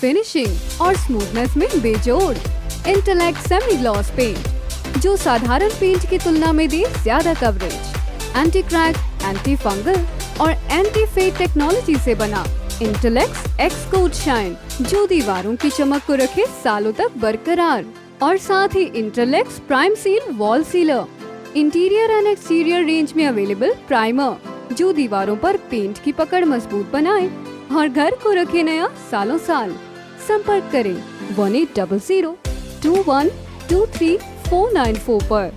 Finishing और smoothness में बेजोड़ इंटेलेक्ट सेमी ग्लॉस पेंट जो साधारण पेंट की तुलना में दे ज्यादा coverage, anti crack, anti fungal और एंटी फेड टेक्नोलॉजी से बना इंटेलेक्ट एक्स कोट शाइन जो दीवारों की चमक को रखे सालों तक बरकरार। और साथ ही Intellect Prime Seal wall sealer, interior and exterior range में अवेलेबल प्राइमर जो दीवारों पर पेंट की पकड़ मजबूत बनाए और घर को रखे नया सालों साल। संपर्क करें 1800-2123-494 पर।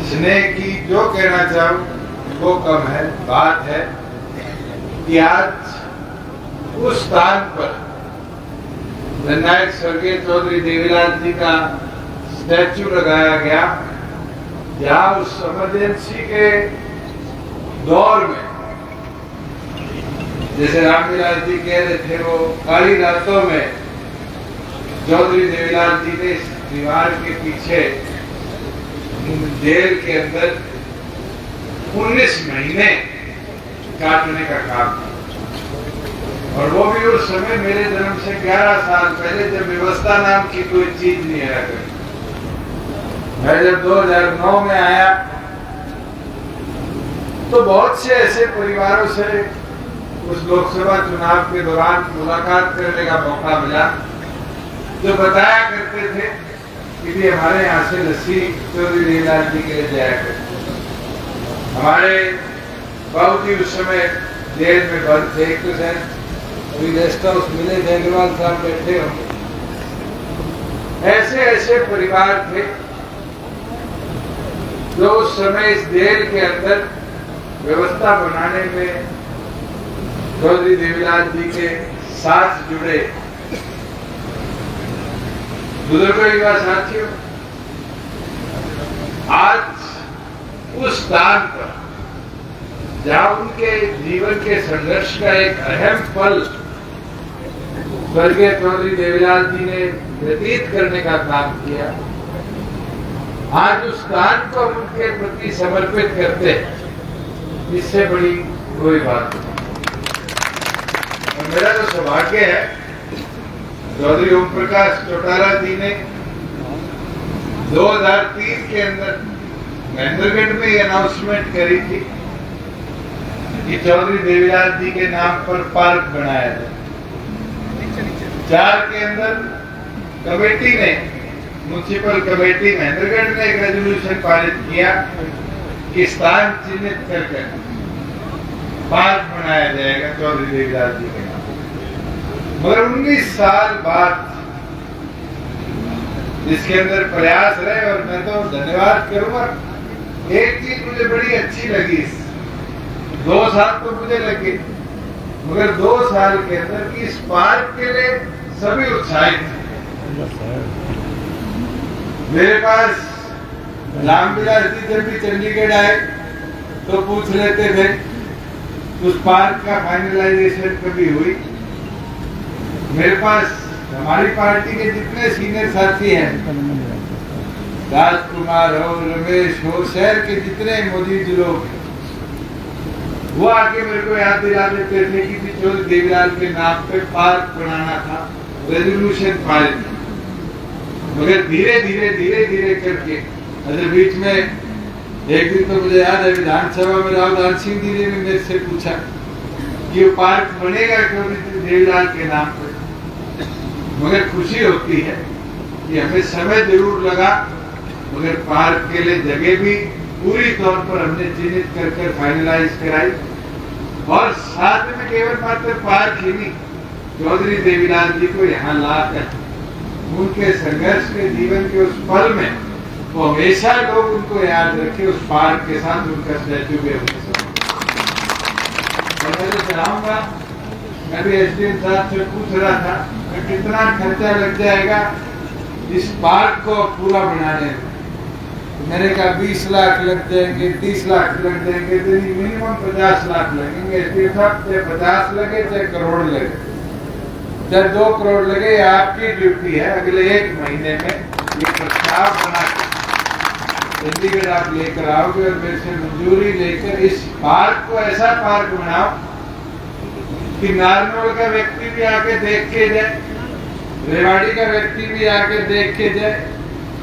स्नेह की जो कहना चाहूँ वो कम है। बात है कि आज उस स्थान पर जननायक स्वर्गीय चौधरी देवीलाल जी का स्टैचू लगाया गया, जहाँ उस इमरजेंसी के दौर में, जैसे रामविलास जी कह रहे थे, वो काली रातों में चौधरी देवीलाल जी ने इस दीवार के पीछे जेल के अंदर 19 महीने काटने का काम किया। और वो भी उस समय मेरे जन्म से 11 साल पहले, जब व्यवस्था नाम की कोई चीज नहीं आया करती। मैं जब 2009 में आया तो बहुत से ऐसे परिवारों से उस लोकसभा चुनाव के दौरान मुलाकात करने का मौका मिला जो बताया करते थे कि भी हमारे यहाँ से लस्सी चौधरी देवीलाल जी के लिए जाया करते। हमारे बाबूजी उस समय जेल में बंद थे, एक तो अभी गेस्ट हाउस मिले थे, अग्रवाल साहब बैठे होंगे। ऐसे ऐसे परिवार थे जो उस समय इस जेल के अंदर व्यवस्था बनाने में चौधरी देवीलाल जी के साथ जुड़े। बुजुर्गों युवा साथियों, आज उस स्थान पर जहाँ उनके जीवन के संघर्ष का एक अहम पल स्वर्गीय चौधरी देवीलाल जी ने व्यतीत करने का काम किया, आज उस स्थान को उनके प्रति समर्पित करते हैं, इससे बड़ी कोई बात नहीं। और मेरा तो सौभाग्य है, चौधरी ओम प्रकाश चौटाला जी ने 2003 के अंदर महेंद्रगढ़ में ये अनाउंसमेंट करी थी कि चौधरी देवीलाल जी के नाम पर पार्क बनाया जाए। 4 के अंदर कमेटी ने, म्युनिसिपल कमेटी महेंद्रगढ़ ने एक रेजोल्यूशन पारित किया कि स्थान चिन्हित करके पार्क बनाया जाएगा चौधरी देवीलाल जी के नाम। मगर 19 साल बाद इसके अंदर प्रयास रहे, और मैं तो धन्यवाद करूंगा। एक चीज मुझे बड़ी अच्छी लगी, 2 साल तो मुझे लगे, मगर 2 साल के अंदर की इस पार्क के लिए सभी उत्साहित थे। मेरे पास रामविलास जी जब भी चंडीगढ़ आए तो पूछ लेते थे उस पार्क का फाइनलाइजेशन कभी हुई। मेरे पास हमारी पार्टी के जितने सीनियर साथी हैं, राजकुमार हो, रमेश हो, शहर के जितने मौजूद लोग हैं, वो आके मेरे को याद दिला देते थे कि चौधरी देवीलाल के नाम पे पार्क बनाना था, रेजोल्यूशन पारित। मगर धीरे धीरे करके, अगर बीच में एक दिन तो मुझे याद है विधानसभा में राव सिंह जी ने मेरे से पूछा कि वो पार्क बनेगा चौधरी देवीलाल के नाम पर। मगर खुशी होती है कि हमें समय जरूर लगा, मगर पार्क के लिए जगह भी पूरी तौर पर हमने चिन्हित कर फाइनलाइज कराई। और साथ में केवल मात्र पार्क ही नहीं, चौधरी देवीलाल जी को यहाँ लाकर उनके संघर्ष के जीवन के उस पल में वो हमेशा लोग उनको याद रखे, उस पार्क के साथ उनका स्टैचू भी होगा। और मैं तो चाहूंगा, मैं भी एसडीएम साहब से पूछ रहा था कि कितना खर्चा लग जाएगा इस पार्क को पूरा बनाने में। मैंने कहा 20 लाख लग जाएंगे, 30 लाख लग जाएंगे, तो मिनिमम 50 लाख लगेंगे। एसडीएम साहब चाहे 50 लगे चाहे करोड़ लगे, चाहे 2 करोड़ लगे, आपकी ड्यूटी है अगले 1 महीने में ये प्रस्ताव बना चंडीगढ़ आप लेकर आओगे और मेरे से मंजूरी लेकर इस पार्क को ऐसा पार्क बनाओ कि नारनौल का व्यक्ति भी आके देख के जाए, रेवाड़ी का व्यक्ति भी आके देख के जाए,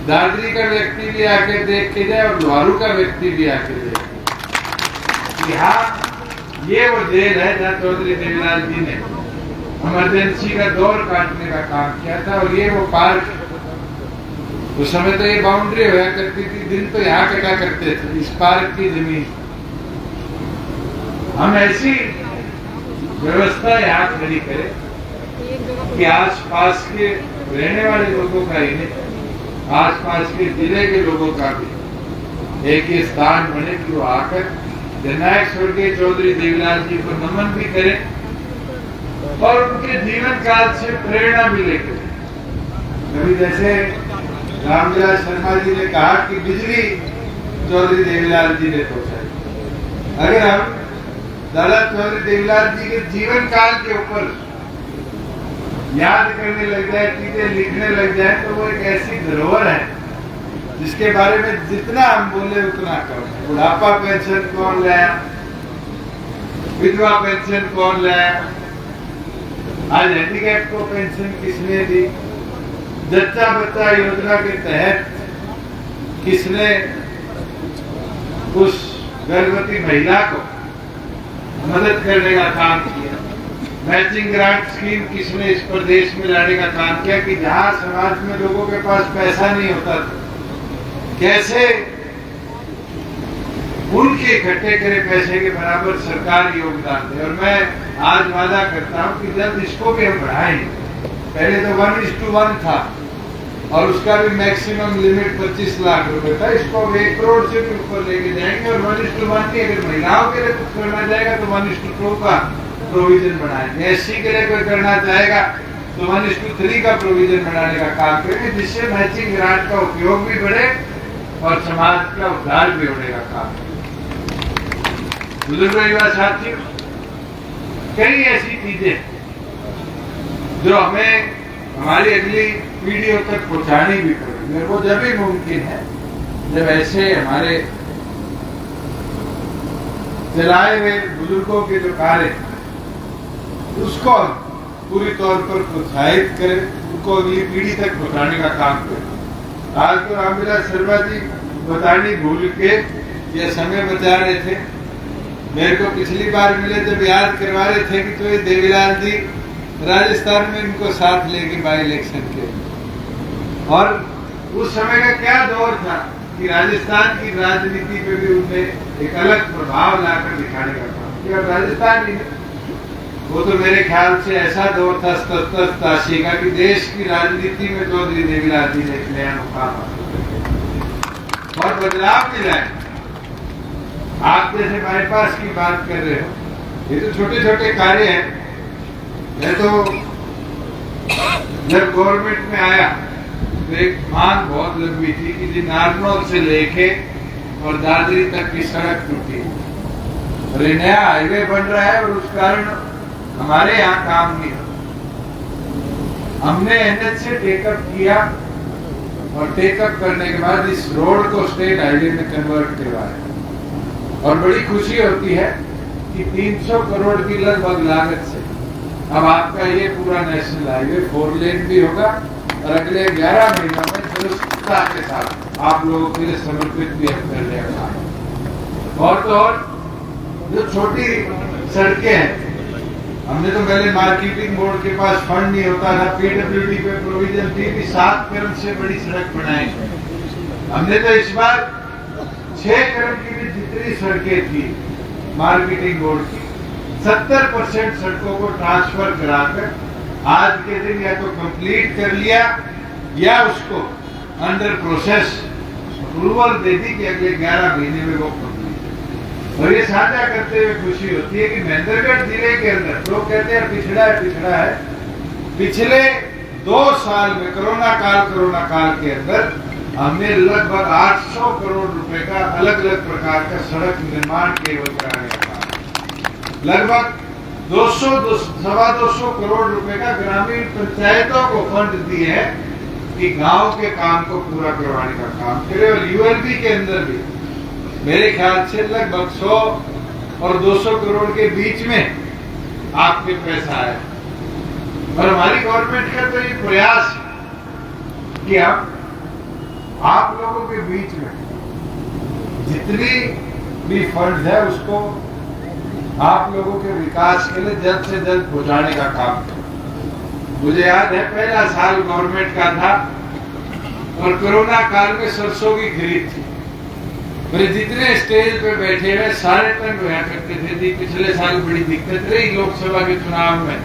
दादरी का व्यक्ति भी आके देख के जाए और लोहारू का व्यक्ति भी आके देखे। हाँ, ये वो जेल है जहाँ चौधरी देवीलाल जी ने इमरजेंसी का दौर काटने का काम किया था। और ये वो पार्क, उस समय तो ये बाउंड्री हुआ करती थी, दिन तो यहाँ कटा करते थे इस पार्क की जमीन। हम ऐसी व्यवस्था यहाँ खड़ी करें कि आसपास के रहने वाले लोगों का ही नहीं, आसपास के जिले के लोगों का भी एक ही स्थान बने कि वो आकर जननायक स्वर्गीय चौधरी देवीलाल जी को नमन भी करें और उनके जीवन काल से प्रेरणा भी लेकर। कभी जैसे रामविलास शर्मा जी ने कहा कि बिजली चौधरी देवीलाल जी ने पहुंचाई। अगर हम दादा चौधरी देवीलाल जी के जीवन काल के ऊपर याद करने लग जाए, चीजें लिखने लग जाए, तो वो एक ऐसी धरोहर है जिसके बारे में जितना हम बोले उतना कम। बुढ़ापा पेंशन कौन लाया, विधवा पेंशन कौन लाया, आज हैंडीकैप को पेंशन किसने दी, जच्चा बच्चा योजना के तहत किसने उस गर्भवती महिला को मदद करने का काम किया, मैचिंग ग्रांट स्कीम किसने इस प्रदेश में लाने का काम किया कि जहां समाज में लोगों के पास पैसा नहीं होता था, कैसे उनके इकट्ठे करे पैसे के बराबर सरकार योगदान दे। और मैं आज वादा करता हूं कि जब इसको भी हम बढ़ाएं, पहले तो 1:1 था और उसका भी मैक्सिमम लिमिट 25 लाख रुपए था, इसको 1 करोड़ से भी ऊपर लेके जाएंगे और 1:1 की अगर महिलाओं के लिए कुछ करना चाहेगा तो 1:2 का प्रोविजन बनाएंगे, एससी के लिए कोई करना चाहेगा तो 1:3 का प्रोविजन बनाने का काम करेंगे, जिससे मैचिंग ग्रांट का उपयोग भी बढ़े और समाज का उद्धार भी होने का काम। बुजुर्गों युवा साथियों, कई ऐसी चीजें जो हमें हमारी अगली पीढ़ियों तक पहुंचानी भी पड़ेगी, वो जब भी मुमकिन है जब ऐसे हमारे चलाए हुए बुजुर्गों के जो कार्य उसको पूरी तौर पर प्रोत्साहित करें, उनको अगली पीढ़ी तक पहुंचाने का काम करें। आज तो रामविलास शर्मा जी बतानी भूल के ये समय बचा रहे थे, मेरे को पिछली बार मिले जब याद करवा रहे थे कि तो ये देवीलाल जी राजस्थान में इनको साथ लेके बाई इलेक्शन के, और उस समय का क्या दौर था कि राजस्थान की राजनीति पे भी उन्हें एक अलग प्रभाव लाकर दिखाने का काम किया। राजस्थान ही वो तो मेरे ख्याल से ऐसा दौर था 87-88 का कि देश की राजनीति में चौधरी देवीलाल जी ने एक नया मुकाम और बदलाव भी लाए। आप जैसे बाईपास की बात कर रहे हो, ये तो छोटे छोटे कार्य हैं। मैं तो जब गवर्नमेंट में आया तो एक मांग बहुत लंबी थी कि जी नारनौल से लेके और दादरी तक की सड़क टूटी और ये नया हाईवे बन रहा है और उस कारण हमारे यहाँ काम नहीं हो। हमने एनएच से टेकअप किया और टेकअप करने के बाद इस रोड को स्टेट हाईवे में कन्वर्ट करवाया और बड़ी खुशी होती है कि 300 करोड़ की लगभग लागत से अब आपका ये पूरा नेशनल हाईवे 4 लेन भी होगा और अगले 11 महीनों में दुरुस्तता के साथ आप लोगों के लिए समर्पित भी करने का काम। और तो और जो छोटी सड़कें हैं, हमने तो पहले मार्केटिंग बोर्ड के पास फंड नहीं होता था, पीडब्ल्यूडी पे प्रोविजन थी कि 7 करोड़ से बड़ी सड़क बनाएंगे। हमने तो इस बार 6 करोड़ की भी जितनी सड़कें थी मार्केटिंग बोर्ड की 70% सड़कों को ट्रांसफर कराकर आज के दिन या तो कंप्लीट कर लिया या उसको अंडर प्रोसेस अप्रूवल दे दी कि अगले 11 महीने में वो कंप्लीट। और ये साझा करते हुए खुशी होती है कि महेंद्रगढ़ जिले के अंदर लोग कहते हैं पिछड़ा है, पिछले 2 साल में कोरोना काल के अंदर हमने लगभग 800 करोड़ रुपए का अलग अलग प्रकार का सड़क निर्माण केवल कराने का काम, लगभग 200-225 करोड़ रुपए का ग्रामीण पंचायतों को फंड दिए हैं कि गांव के काम को पूरा करवाने का काम करे। और यूएलबी के अंदर भी मेरे ख्याल से लगभग 100 और 200 करोड़ के बीच में आपके पैसा है। और हमारी गवर्नमेंट का तो ये प्रयास है कि हम आप लोगों के बीच में जितनी भी फंड है उसको आप लोगों के विकास के लिए जल्द से जल्द पहुंचाने का काम करें। मुझे याद है पहला साल गवर्नमेंट का था और कोरोना काल में सरसों की खरीद थी। मेरे जितने स्टेज पे बैठे हुए सारे तंग हुआ करते थे। पिछले साल बड़ी दिक्कत रही लोकसभा के चुनाव में,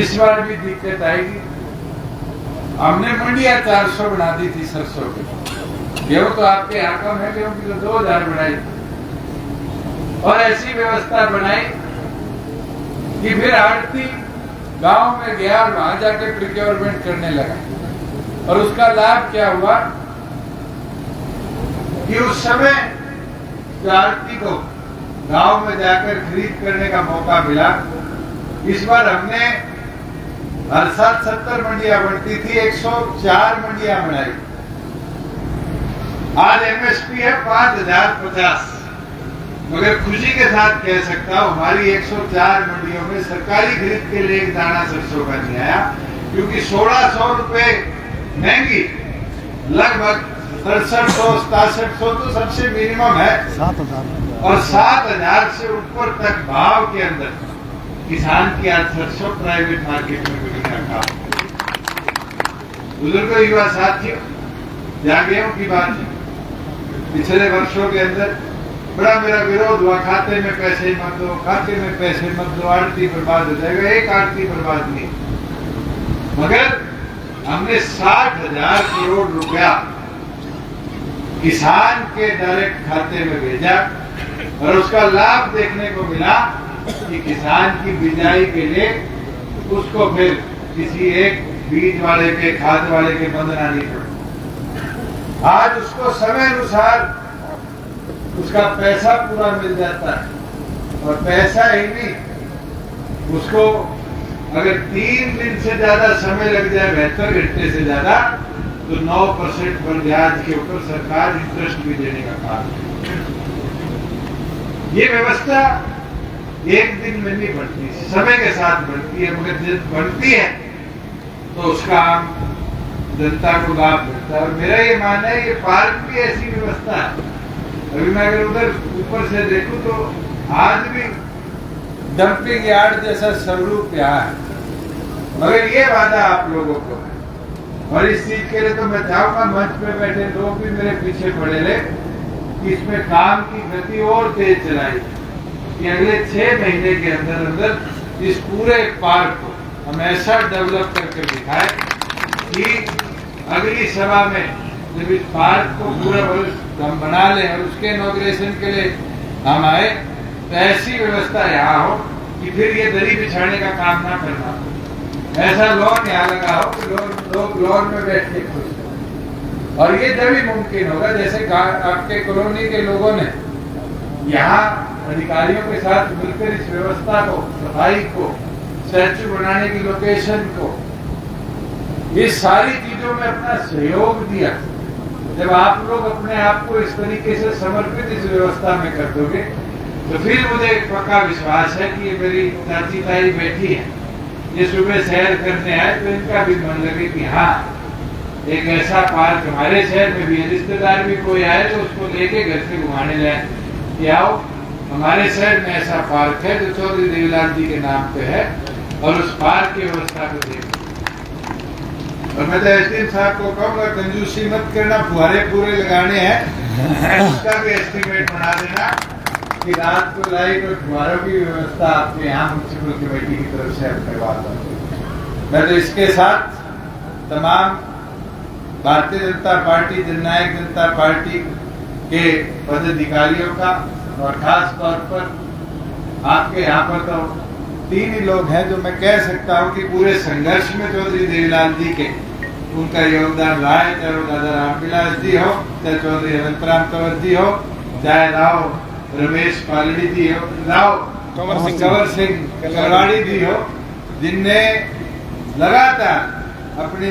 इस बार भी दिक्कत आएगी। हमने मंडिया 400 बना दी थी सरसों की, गेहूं तो आपके हाथों में, गेहूं की तो 2000 बनाई थी। और ऐसी व्यवस्था बनाई कि फिर आड़ती गांव में गया और वहां जाके प्रिक्योरमेंट करने लगा। और उसका लाभ क्या हुआ कि उस समय आड़ती को गांव में जाकर खरीद करने का मौका मिला। इस बार हमने हर साल 70 मंडियां बनती थी, 104 मंडियां बनाई। आज एमएसपी है 5050, मगर खुशी के साथ कह सकता हूं हमारी 104 मंडियों में सरकारी खरीद के लिए एक दाना सरसों का नहीं आया, क्योंकि 1600 रुपए महंगी, लगभग 6300-6700 तो सबसे मिनिमम है, 7000 और 7000 से ऊपर तक भाव के अंदर किसान की आज सरसों प्राइवेट मार्केट में बिकने का काम। बुजुर्गों, युवा साथियों, जहां गेहूं की बात है, पिछले वर्षों के अंदर बड़ा मेरा विरोध हुआ, खाते में पैसे मत दो, खाते में पैसे मत दो, आड़ती बर्बाद हो जाएगा। एक आड़ती बर्बाद नहीं, मगर हमने 60,000 करोड़ रुपया किसान के डायरेक्ट खाते में भेजा और उसका लाभ देखने को मिला कि किसान की बिजाई के लिए उसको फिर किसी एक बीज वाले के, खाद वाले के बंधना नहीं पड़ा। आज उसको समय अनुसार उसका पैसा पूरा मिल जाता है। और पैसा ही नहीं, उसको अगर 3 दिन से ज्यादा समय लग जाए, 72 घंटे से ज्यादा, तो 9% पर ब्याज के ऊपर सरकार इंटरेस्ट भी देने का काम है। ये व्यवस्था एक दिन में नहीं बढ़ती, समय के साथ बढ़ती है, मगर जब बढ़ती है तो उसका जनता को लाभ मिलता है। और मेरा ये मानना है ये पार्क भी ऐसी व्यवस्था है। अभी मैं अगर उधर ऊपर से देखूं तो आज भी डंपिंग यार्ड जैसा स्वरूप यहाँ है, मगर ये वादा आप लोगों को है। और इस चीज के लिए तो मैं चाहूंगा मंच पे बैठे लोग भी मेरे पीछे पड़े रहे कि इसमें काम की गति और तेज चलाई कि अगले 6 महीने के अंदर अंदर इस पूरे पार्क को हम ऐसा डेवलप करके दिखाएं कि अगली सभा में जब इस पार्क को पूरा हम बना लें और उसके इनॉग्रेशन के लिए हम आए, तो ऐसी व्यवस्था यहाँ हो कि फिर ये दरी बिछाने का काम ना करना, ऐसा लॉन यहाँ लगा हो कि लोग लॉन में बैठ के खुश हो। और ये तभी मुमकिन होगा जैसे आपके कॉलोनी के लोगों ने यहाँ अधिकारियों के साथ मिलकर इस व्यवस्था को, सफाई को, स्टैचू बनाने की लोकेशन को, इस सारी चीजों में अपना सहयोग दिया। जब आप लोग अपने आप को इस तरीके से समर्पित इस व्यवस्था में कर दोगे, तो फिर मुझे एक पक्का विश्वास है कि ये मेरी चाची ताई बैठी है, ये सुबह सैर करने आए तो इनका भी मन लगे कि हाँ एक ऐसा पार्क हमारे शहर में भी है। रिश्तेदार भी कोई आए तो उसको लेके घर से घुमाने जाए कि आओ हमारे शहर में ऐसा पार्क है जो चौधरी देवीलाल जी के नाम पे है, और उस पार्क की व्यवस्था को देखो। और मैं तो एसडीएम साहब को कहूँगा कंजूसी मत करना, फुहारे पूरे लगाने हैं, उसका भी एस्टिमेट बना देना कि रात को लाइट और फुहारों की व्यवस्था आपके यहाँ म्यूनसिपल कमेटी की तरफ से हम करवा दो। मैं तो इसके साथ तमाम भारतीय जनता पार्टी, जननायक जनता पार्टी के पदाधिकारियों का, और खास तौर पर आपके यहाँ पर तो 3 ही लोग हैं जो मैं कह सकता हूँ कि पूरे संघर्ष में चौधरी देवीलाल जी के उनका योगदान रहा है, चाहे वो दादा रामविलास जी हो, चाहे चौधरी अनंतराम कंवर जी हो, चाहे राव रमेश पालड़ी जी हो, राव कंवर सिंह करवाड़ी जी हो, जिनने लगातार अपनी